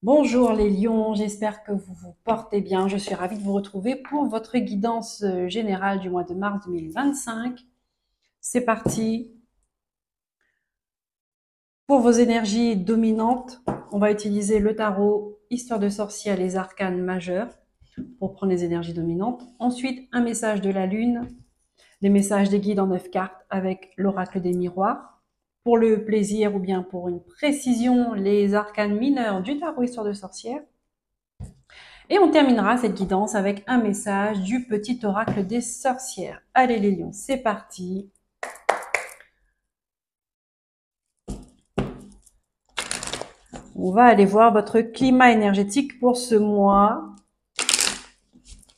Bonjour les lions, j'espère que vous vous portez bien. Je suis ravie de vous retrouver pour votre guidance générale du mois de mars 2025. C'est parti. Pour vos énergies dominantes, on va utiliser le tarot, histoire de sorcière, les arcanes majeurs pour prendre les énergies dominantes. Ensuite, un message de la lune, les messages des guides en 9 cartes avec l'oracle des miroirs. Pour le plaisir ou bien pour une précision, les arcanes mineurs du tarot, histoire de sorcière. Et on terminera cette guidance avec un message du petit oracle des sorcières. Allez les lions, c'est parti. On va aller voir votre climat énergétique pour ce mois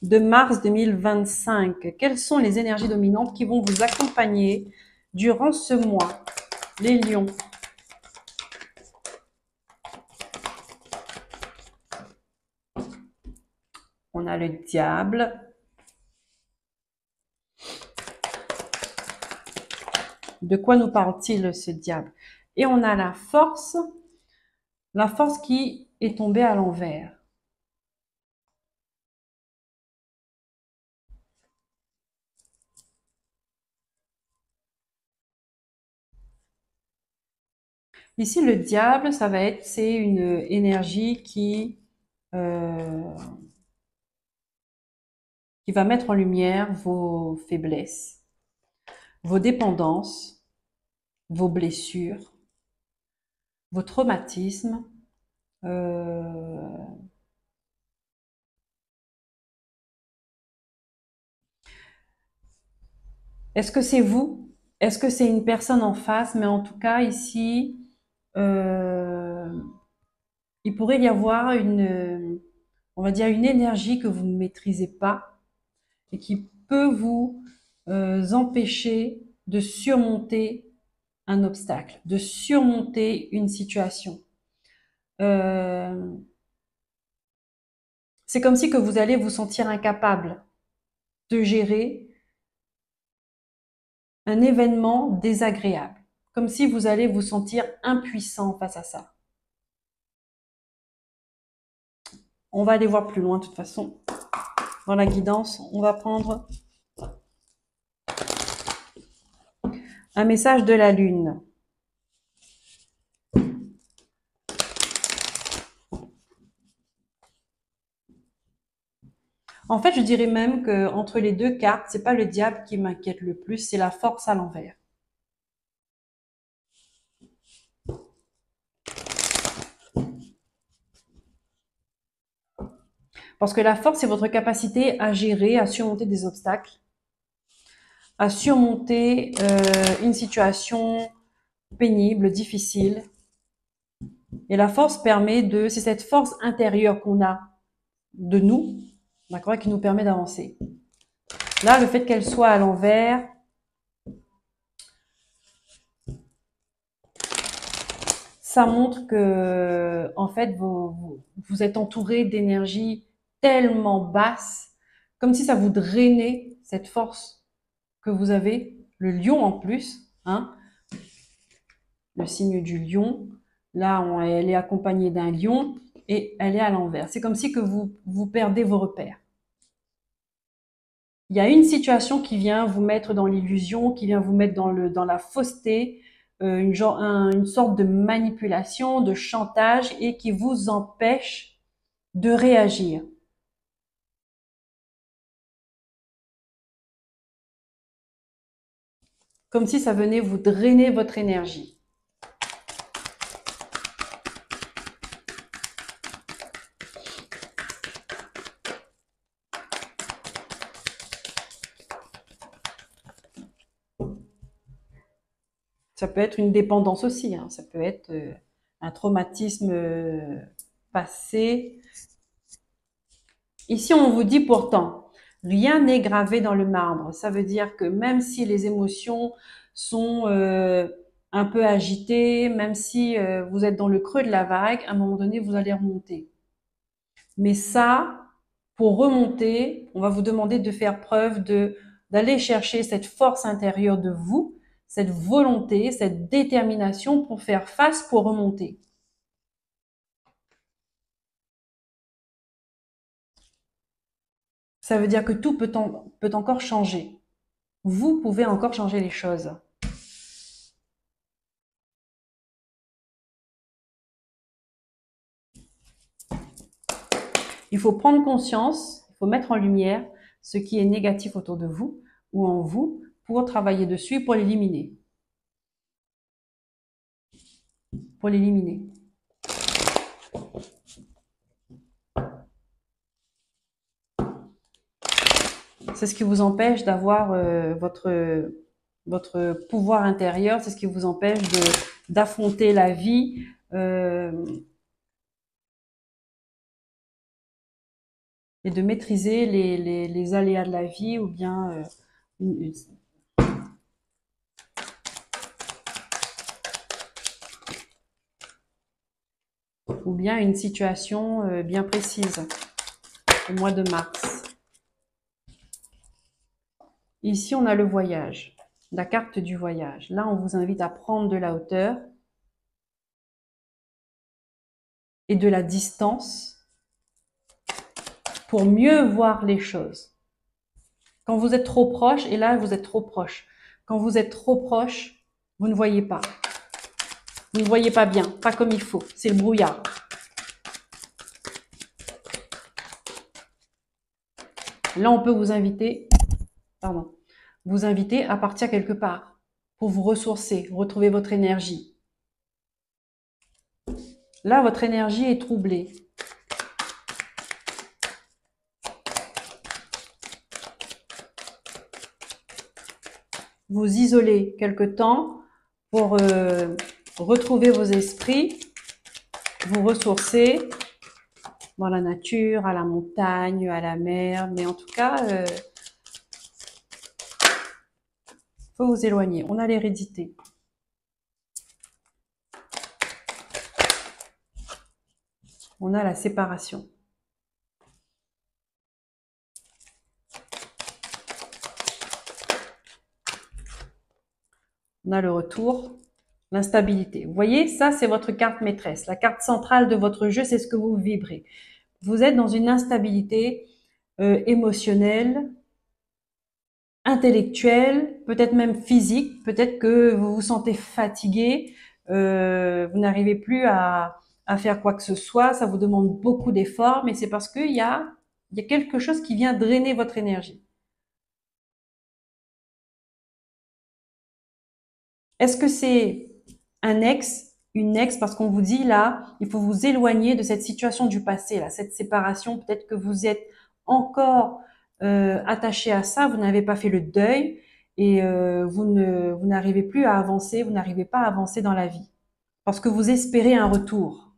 de mars 2025. Quelles sont les énergies dominantes qui vont vous accompagner durant ce mois, les lions? On a le diable. De quoi nous parle-t-il ce diable? Et on a la force qui est tombée à l'envers. Ici, le diable, c'est une énergie qui va mettre en lumière vos faiblesses, vos dépendances, vos blessures, vos traumatismes. Est-ce que c'est vous? Est-ce que c'est une personne en face? Mais en tout cas, ici, euh, il pourrait y avoir on va dire, une énergie que vous ne maîtrisez pas et qui peut vous empêcher de surmonter un obstacle, de surmonter une situation. Euh, c'est comme si que vous allez vous sentir incapable de gérer un événement désagréable, comme si vous allez vous sentir impuissant face à ça. On va aller voir plus loin de toute façon. Dans la guidance, on va prendre un message de la lune. En fait, je dirais même que entre les deux cartes, c'est pas le diable qui m'inquiète le plus, c'est la force à l'envers. Parce que la force, c'est votre capacité à gérer, à surmonter des obstacles, à surmonter une situation pénible, difficile. Et la force c'est cette force intérieure qu'on a de nous, d'accord, qui nous permet d'avancer. Là, le fait qu'elle soit à l'envers, ça montre que, en fait, vous êtes entouré d'énergie tellement basse, comme si ça vous drainait cette force que vous avez. Le lion en plus, hein, le signe du lion. Là, elle est accompagnée d'un lion et elle est à l'envers. C'est comme si que vous perdez vos repères. Il y a une situation qui vient vous mettre dans l'illusion, qui vient vous mettre dans la fausseté, une sorte de manipulation, de chantage et qui vous empêche de réagir. Comme si ça venait vous drainer votre énergie. Ça peut être une dépendance aussi, hein. Ça peut être un traumatisme passé. Ici, on vous dit pourtant, rien n'est gravé dans le marbre. Ça veut dire que même si les émotions sont un peu agitées, même si vous êtes dans le creux de la vague, à un moment donné, vous allez remonter. Mais ça, pour remonter, on va vous demander de faire preuve d'aller chercher cette force intérieure de vous, cette volonté, cette détermination pour faire face, pour remonter. Ça veut dire que tout peut encore changer. Vous pouvez encore changer les choses. Il faut prendre conscience, il faut mettre en lumière ce qui est négatif autour de vous ou en vous pour travailler dessus, pour l'éliminer. Pour l'éliminer. C'est ce qui vous empêche d'avoir votre pouvoir intérieur, c'est ce qui vous empêche d'affronter la vie et de maîtriser les aléas de la vie ou bien une situation bien précise au mois de mars. Ici, on a le voyage, la carte du voyage. Là, on vous invite à prendre de la hauteur et de la distance pour mieux voir les choses. Quand vous êtes trop proche, et là, vous êtes trop proche. Quand vous êtes trop proche, vous ne voyez pas. Vous ne voyez pas bien, pas comme il faut. C'est le brouillard. Là, on peut vous inviter à partir quelque part pour vous ressourcer, retrouver votre énergie. Là, votre énergie est troublée. Vous isolez quelque temps pour retrouver vos esprits, vous ressourcer dans la nature, à la montagne, à la mer, mais en tout cas, faut vous éloigner. On a l'hérédité. On a la séparation. On a le retour, l'instabilité. Vous voyez, ça, c'est votre carte maîtresse. La carte centrale de votre jeu, c'est ce que vous vibrez. Vous êtes dans une instabilité émotionnelle, intellectuelle, peut-être même physique. Peut-être que vous vous sentez fatigué, vous n'arrivez plus à faire quoi que ce soit. Ça vous demande beaucoup d'efforts, mais c'est parce qu'il y a quelque chose qui vient drainer votre énergie. Est-ce que c'est un ex, une ex, parce qu'on vous dit là, il faut vous éloigner de cette situation du passé, là, cette séparation, peut-être que vous êtes encore attaché à ça, vous n'avez pas fait le deuil et vous n'arrivez plus à avancer, vous n'arrivez pas à avancer dans la vie, parce que vous espérez un retour.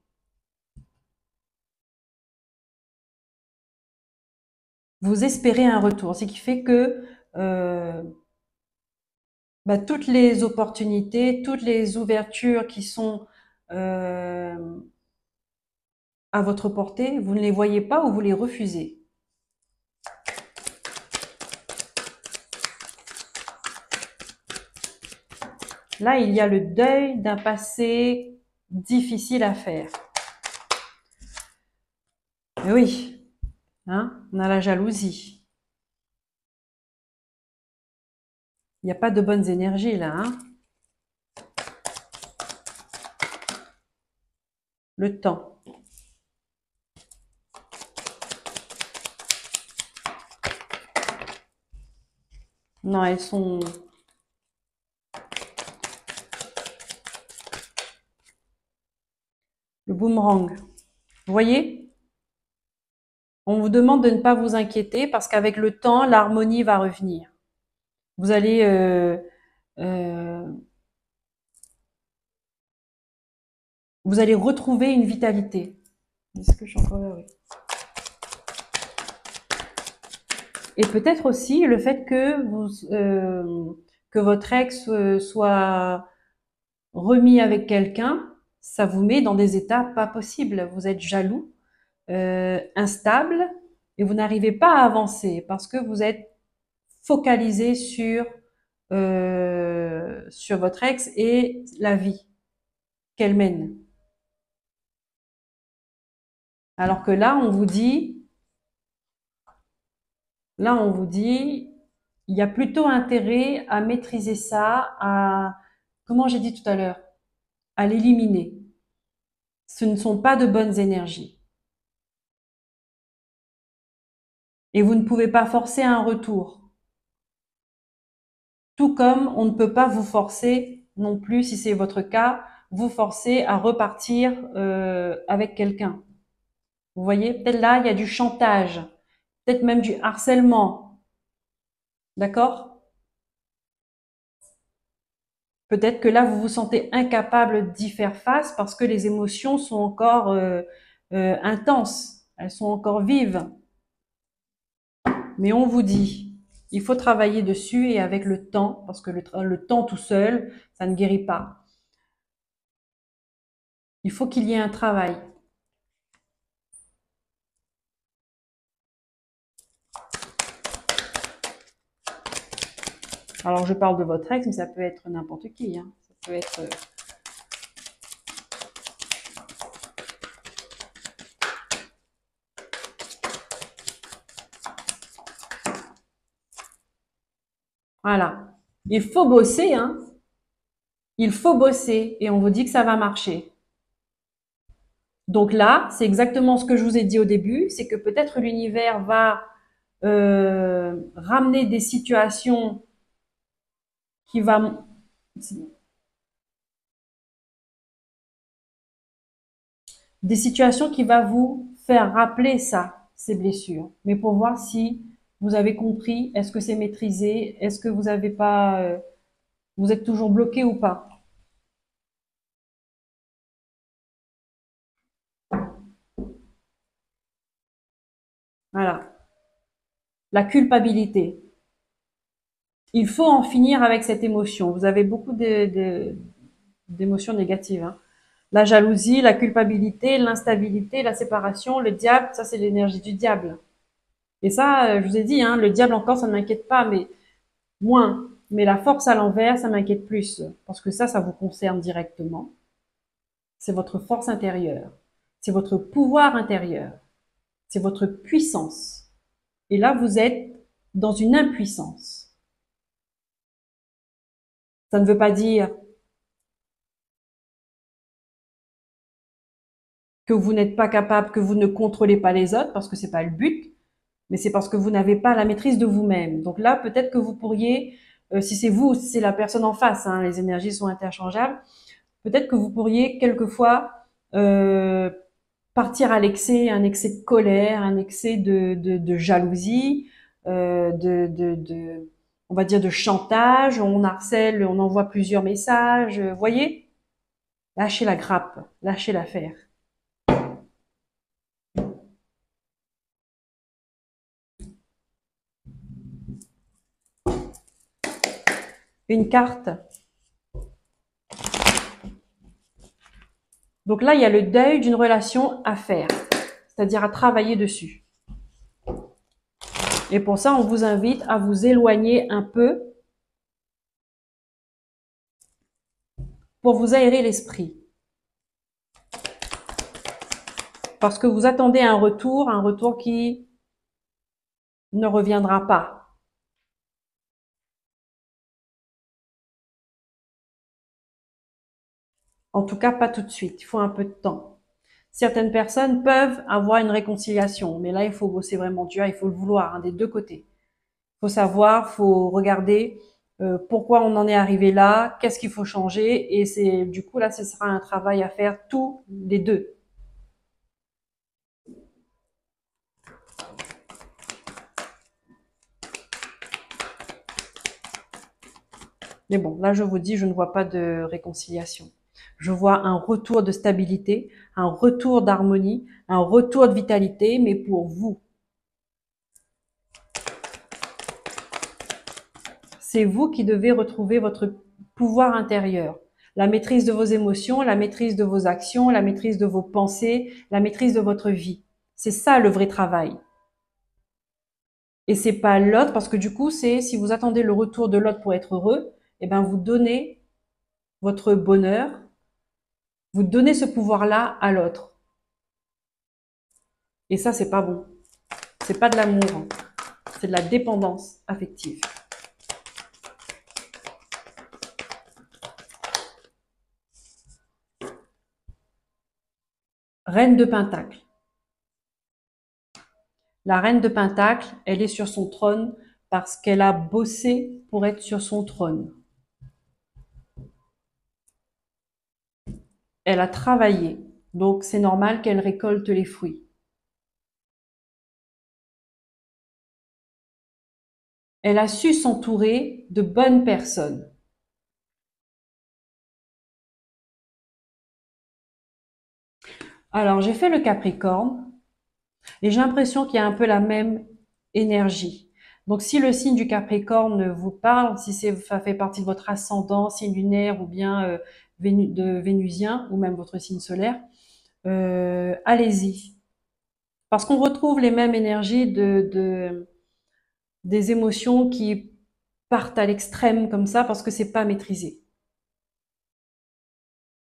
Vous espérez un retour, ce qui fait que toutes les opportunités, toutes les ouvertures qui sont à votre portée, vous ne les voyez pas ou vous les refusez. Là, il y a le deuil d'un passé difficile à faire. Mais oui, hein, on a la jalousie. Il n'y a pas de bonnes énergies là. Hein. Le temps. Non, elles sont... Le boomerang. Vous voyez? On vous demande de ne pas vous inquiéter parce qu'avec le temps, l'harmonie va revenir. Vous allez... vous allez retrouver une vitalité. Est-ce que je suis encore là? Oui. Et peut-être aussi le fait que votre ex soit remis avec quelqu'un, ça vous met dans des états pas possibles. Vous êtes jaloux, instable, et vous n'arrivez pas à avancer parce que vous êtes focalisé sur votre ex et la vie qu'elle mène. Alors que là, on vous dit, Là, on vous dit, il y a plutôt intérêt à maîtriser ça, comment j'ai dit tout à l'heure, à l'éliminer. Ce ne sont pas de bonnes énergies. Et vous ne pouvez pas forcer un retour. Tout comme on ne peut pas vous forcer non plus, si c'est votre cas, vous forcer à repartir avec quelqu'un. Vous voyez, peut-être là, il y a du chantage, peut-être même du harcèlement. D'accord? Peut-être que là, vous vous sentez incapable d'y faire face parce que les émotions sont encore intenses, elles sont encore vives. Mais on vous dit, il faut travailler dessus et avec le temps, parce que le temps tout seul, ça ne guérit pas. Il faut qu'il y ait un travail. Alors, je parle de votre ex, mais ça peut être n'importe qui. Hein. Ça peut être... Voilà. Il faut bosser, hein. Il faut bosser et on vous dit que ça va marcher. Donc là, c'est exactement ce que je vous ai dit au début, c'est que peut-être l'univers va ramener des situations qui va des situations qui va vous faire rappeler ça, ces blessures. Mais pour voir si vous avez compris, est-ce que c'est maîtrisé, est-ce que vous avez pas, vous êtes toujours bloqué ou pas. Voilà. La culpabilité. Il faut en finir avec cette émotion. Vous avez beaucoup d'émotions négatives. Hein. La jalousie, la culpabilité, l'instabilité, la séparation, le diable, ça c'est l'énergie du diable. Et ça, je vous ai dit, hein, le diable encore, ça ne m'inquiète pas, mais moins. Mais la force à l'envers, ça m'inquiète plus. Parce que ça vous concerne directement. C'est votre force intérieure. C'est votre pouvoir intérieur. C'est votre puissance. Et là, vous êtes dans une impuissance. Ça ne veut pas dire que vous n'êtes pas capable, que vous ne contrôlez pas les autres, parce que c'est pas le but, mais c'est parce que vous n'avez pas la maîtrise de vous-même. Donc là, peut-être que vous pourriez, si c'est vous, si c'est la personne en face, hein, les énergies sont interchangeables, peut-être que vous pourriez quelquefois euh, partir à l'excès, un excès de colère, un excès de jalousie, on va dire de chantage, on harcèle, on envoie plusieurs messages, voyez, lâchez la grappe, lâchez l'affaire. Une carte. Donc là, il y a le deuil d'une relation à faire, c'est-à-dire à travailler dessus. Et pour ça, on vous invite à vous éloigner un peu pour vous aérer l'esprit. Parce que vous attendez un retour qui ne reviendra pas. En tout cas, pas tout de suite. Il faut un peu de temps. Certaines personnes peuvent avoir une réconciliation, mais là, il faut bosser vraiment dur, il faut le vouloir, hein, des deux côtés. Il faut savoir, il faut regarder pourquoi on en est arrivé là, qu'est-ce qu'il faut changer, et c'est du coup là, ce sera un travail à faire tous les deux. Mais bon, là, je vous dis, je ne vois pas de réconciliation. Je vois un retour de stabilité, un retour d'harmonie, un retour de vitalité, mais pour vous. C'est vous qui devez retrouver votre pouvoir intérieur. La maîtrise de vos émotions, la maîtrise de vos actions, la maîtrise de vos pensées, la maîtrise de votre vie. C'est ça le vrai travail. Et c'est pas l'autre, parce que du coup, c'est si vous attendez le retour de l'autre pour être heureux, eh ben vous donnez votre bonheur, vous donnez ce pouvoir-là à l'autre. Et ça, c'est pas bon. C'est pas de l'amour. C'est de la dépendance affective. Reine de Pentacle. La reine de Pentacle, elle est sur son trône parce qu'elle a bossé pour être sur son trône. Elle a travaillé, donc c'est normal qu'elle récolte les fruits. Elle a su s'entourer de bonnes personnes. Alors, j'ai fait le Capricorne et j'ai l'impression qu'il y a un peu la même énergie. Donc, si le signe du Capricorne vous parle, si ça fait partie de votre ascendant, signe lunaire ou bien de Vénusien ou même votre signe solaire, allez-y. Parce qu'on retrouve les mêmes énergies des émotions qui partent à l'extrême comme ça parce que c'est pas maîtrisé.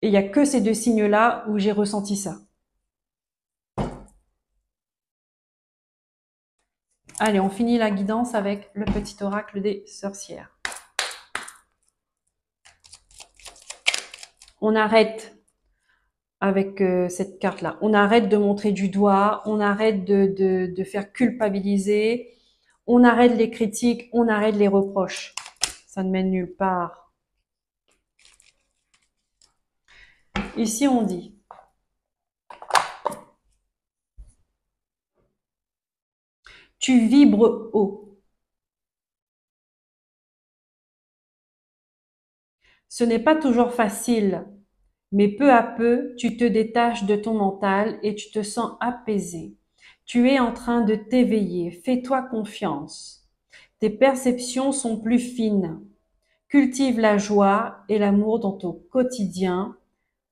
Et il y a que ces deux signes-là où j'ai ressenti ça. Allez, on finit la guidance avec le petit oracle des sorcières. On arrête avec cette carte-là. On arrête de montrer du doigt, on arrête de faire culpabiliser, on arrête les critiques, on arrête les reproches. Ça ne mène nulle part. Ici, on dit tu vibres haut. Ce n'est pas toujours facile, mais peu à peu, tu te détaches de ton mental et tu te sens apaisé. Tu es en train de t'éveiller. Fais-toi confiance. Tes perceptions sont plus fines. Cultive la joie et l'amour dans ton quotidien.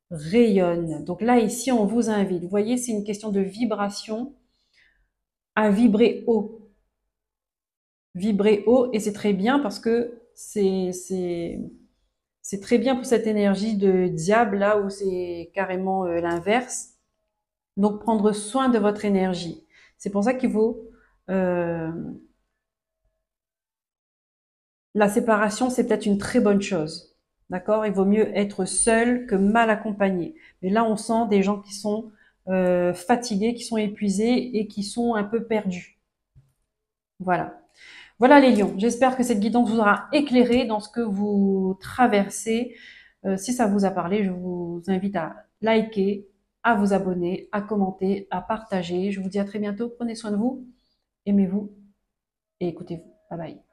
Rayonne. Donc là, ici, on vous invite. Vous voyez, c'est une question de vibration à vibrer haut. Vibrer haut, et c'est très bien parce que c'est très bien pour cette énergie de diable, là où c'est carrément l'inverse. Donc, prendre soin de votre énergie. C'est pour ça qu'il faut... la séparation, c'est peut-être une très bonne chose. D'accord? Il vaut mieux être seul que mal accompagné. Mais là, on sent des gens qui sont fatigués, qui sont épuisés et qui sont un peu perdus. Voilà. Voilà les lions. J'espère que cette guidance vous aura éclairé dans ce que vous traversez. Si ça vous a parlé, je vous invite à liker, à vous abonner, à commenter, à partager. Je vous dis à très bientôt. Prenez soin de vous, aimez-vous et écoutez-vous. Bye bye.